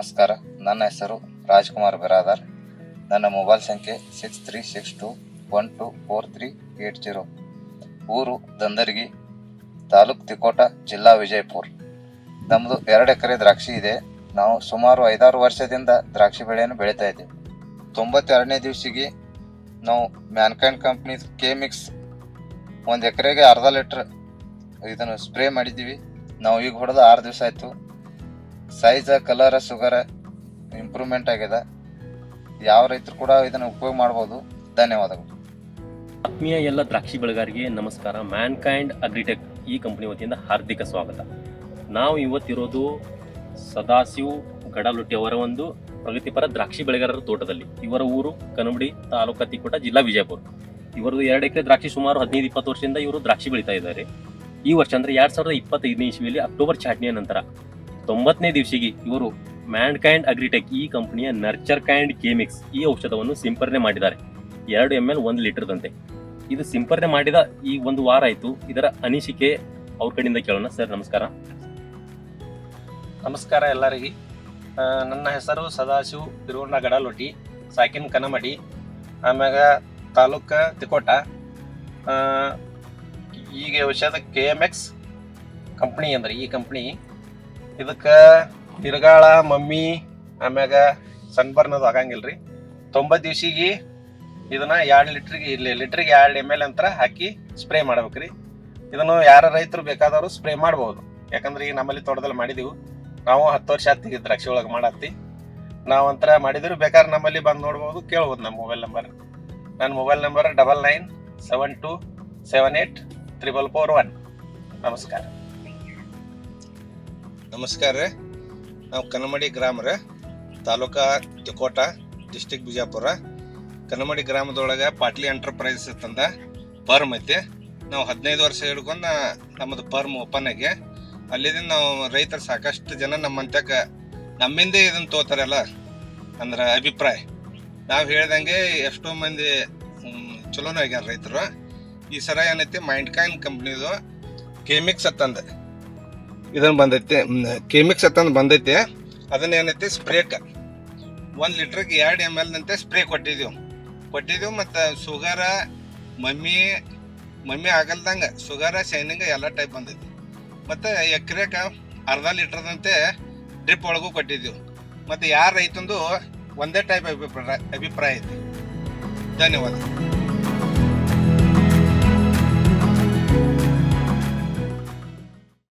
ನಮಸ್ಕಾರ. ನನ್ನ ಹೆಸರು ರಾಜ್ಕುಮಾರ್ ಬಿರಾದಾರ್. ನನ್ನ ಮೊಬೈಲ್ ಸಂಖ್ಯೆ 6362124380. ಊರು ದಂದರ್ಗಿ, ತಾಲೂಕು ತಿಕೋಟ, ಜಿಲ್ಲಾ ವಿಜಯಪುರ. ನಮ್ಮದು 2 ಎಕರೆ ದ್ರಾಕ್ಷಿ ಇದೆ. ನಾವು ಸುಮಾರು 5-6 ವರ್ಷದಿಂದ ದ್ರಾಕ್ಷಿ ಬೆಳೆಯನ್ನು ಬೆಳೀತಾ ಇದ್ದೀವಿ. 92ನೇ ದಿವಸಿಗೆ ನಾವು ಮ್ಯಾನ್ಕೈಂಡ್ ಕಂಪ್ನಿ ಕೆ-ಮಿಕ್ಸ್ 1 ಎಕರೆಗೆ ಅರ್ಧ ಲೀಟ್ರ್ ಇದನ್ನು ಸ್ಪ್ರೇ ಮಾಡಿದ್ದೀವಿ. ನಾವು ಈಗ ಹೊಡೆದು 6 ದಿವಸ ಆಯಿತು. ಸೈಜ್, ಕಲರ್, ಶುಗರ್ ಇಂಪ್ರೂವ್ಮೆಂಟ್ ಆಗಿದೆ. ಯಾವ ರೈತರು ಕೂಡ ಇದನ್ನು ಉಪಯೋಗ ಮಾಡ್ಬೋದು. ಧನ್ಯವಾದಗಳು. ಆತ್ಮೀಯ ಎಲ್ಲ ದ್ರಾಕ್ಷಿ ಬೆಳೆಗಾರರಿಗೆ ನಮಸ್ಕಾರ. ಮ್ಯಾನ್ಕೈಂಡ್ ಅಗ್ರಿಟೆಕ್ ಈ ಕಂಪನಿ ವತಿಯಿಂದ ಹಾರ್ದಿಕ ಸ್ವಾಗತ. ನಾವು ಇವತ್ತಿರೋದು ಸದಾಶಿವ್ ಗಡಲೊಟ್ಟಿ ಅವರ ಒಂದು ಪ್ರಗತಿಪರ ದ್ರಾಕ್ಷಿ ಬೆಳೆಗಾರರ ತೋಟದಲ್ಲಿ. ಇವರ ಊರು ಕನಮಡಿ, ತಾಲೂಕು ತಿಕೋಟ, ಜಿಲ್ಲಾ ವಿಜಯಪುರ. ಇವರದು 2 ಎಕರೆ ದ್ರಾಕ್ಷಿ ಸುಮಾರು 15-20 ವರ್ಷದಿಂದ ಇವರು ದ್ರಾಕ್ಷಿ ಬೆಳೀತಾ ಇದ್ದಾರೆ. ಈ ವರ್ಷ ಅಂದರೆ 2025ನೇ ಇಸ್ವಿಯಲ್ಲಿ ಅಕ್ಟೋಬರ್ ಚಾಟ್ನಿಯ ನಂತರ 90ನೇ ದಿವಸಿಗೆ ಇವರು ಮ್ಯಾನ್ಕೈಂಡ್ ಅಗ್ರಿಟೆಕ್ ಈ ಕಂಪನಿಯ ನರ್ಚರ್ ಕೈಂಡ್ ಕೆ-ಮಿಕ್ಸ್ ಈ ಔಷಧವನ್ನು ಸಿಂಪರಣೆ ಮಾಡಿದ್ದಾರೆ. 2 ml 1 ಲೀಟರ್ದಂತೆ. ಇದು ಸಿಂಪರಣೆ ಮಾಡಿದ ಈ 1 ವಾರ ಆಯಿತು. ಇದರ ಅನಿಸಿಕೆ ಅವ್ರ ಕಡೆಯಿಂದ ಕೇಳೋಣ. ಸರ್ ನಮಸ್ಕಾರ. ನಮಸ್ಕಾರ ಎಲ್ಲರಿಗೆ. ನನ್ನ ಹೆಸರು ಸದಾಶಿವ್ ತಿರುವಣ್ಣ ಗಡಲೊಟ್ಟಿ, ಸಾಕಿನ್ ಕನಮಡಿ, ಆಮ್ಯಾಗ ತಾಲೂಕ ತಿಕೋಟ. ಈಗ ಔಷಧ ಕೆ-ಮಿಕ್ಸ್ ಕಂಪ್ನಿ ಅಂದ್ರೆ ಈ ಕಂಪ್ನಿ ಇದಕ್ಕೆ ತಿರುಗಾಳ, ಮಮ್ಮಿ, ಆಮ್ಯಾಗ ಸನ್ಬರ್ನ್ ಆಗಂಗಿಲ್ರಿ. 90 ದಿವಸಿಗೆ ಇದನ್ನ 2 ಲೀಟ್ರಿಗೆ 2 ml ಅಂತ ಹಾಕಿ ಸ್ಪ್ರೇ ಮಾಡ್ಬೇಕ್ರಿ. ಇದನ್ನು ಯಾರ ರೈತರು ಬೇಕಾದವರು ಸ್ಪ್ರೇ ಮಾಡ್ಬೋದು. ಯಾಕಂದ್ರೆ ಈಗ ನಮ್ಮಲ್ಲಿ ತೋಟದಲ್ಲಿ ಮಾಡಿದೀವಿ. ನಾವು 10 ವರ್ಷ ಆತಿ ದ್ರಾಕ್ಷಿ ಒಳಗೆ ಮಾಡತ್ತಿ. ನಾವು ಒಂಥರ ಮಾಡಿದ್ರು ಬೇಕಾದ್ರೆ ನಮ್ಮಲ್ಲಿ ಬಂದು ನೋಡ್ಬೋದು, ಕೇಳ್ಬೋದು. ನಮ್ಮ ಮೊಬೈಲ್ ನಂಬರ್, ನನ್ನ ಮೊಬೈಲ್ ನಂಬರ್ 9972784441. ನಮಸ್ಕಾರ. ನಮಸ್ಕಾರ ರೀ. ನಾವು ಕನಮಡಿ ಗ್ರಾಮ ರೀ, ತಾಲೂಕಾ ತಿಕೋಟ, ಡಿಸ್ಟಿಕ್ ಬಿಜಾಪುರ. ಕನಮಡಿ ಗ್ರಾಮದೊಳಗೆ ಪಾಟ್ಲಿ ಎಂಟರ್ಪ್ರೈಸ್ ತಂದ ಫರ್ಮ್ ಐತಿ. ನಾವು 15 ವರ್ಷ ಹಿಡ್ಕೊಂಡು ನಮ್ಮದು ಫರ್ಮ್ ಓಪನ್ ಆಗಿ ಅಲ್ಲಿಂದ ನಾವು ರೈತರು ಸಾಕಷ್ಟು ಜನ ನಮ್ಮಂತ್ಯಕ್ಕೆ ನಮ್ಮಿಂದೇ ಇದನ್ನು ತೋತಾರಲ್ಲ ಅಂದ್ರೆ ಅಭಿಪ್ರಾಯ. ನಾವು ಹೇಳ್ದಂಗೆ ಎಷ್ಟೋ ಮಂದಿ ಚಲೋನೂ ಆಗ್ಯಾರ ರೈತರು. ಈ ಸರ ಏನೈತಿ ಮ್ಯಾನ್ಕೈಂಡ್ ಕಂಪ್ನಿದು ಕೆ-ಮಿಕ್ಸ್ ಅಂತಂದು ಇದನ್ನು ಬಂದೈತಿ. ಕೆ-ಮಿಕ್ಸ್ ಅಂತಂದು ಬಂದೈತಿ. ಅದನ್ನ ಏನೈತಿ ಸ್ಪ್ರೇಕ್ 1 ಲೀಟ್ರಿಗೆ 2 ml ನಂತೆ ಸ್ಪ್ರೇ ಕೊಟ್ಟಿದ್ದೀವಿ. ಮತ್ತು ಶುಗರ, ಮಮ್ಮಿ ಆಗಲ್ದಂಗೆ ಶುಗರ, ಶೈನಿಂಗ್ ಎಲ್ಲ ಟೈಪ್ ಬಂದೈತಿ. ಮತ್ತು ಎಕರೆಗೆ ಅರ್ಧ ಲೀಟ್ರದಂತೆ ಡ್ರಿಪ್ ಒಳಗೂ ಕೊಟ್ಟಿದ್ದೀವಿ. ಮತ್ತು ಯಾರ ರೈತಂದು ಒಂದೇ ಟೈಪ್ ಅಭಿಪ್ರಾಯ ಐತಿ. ಧನ್ಯವಾದ.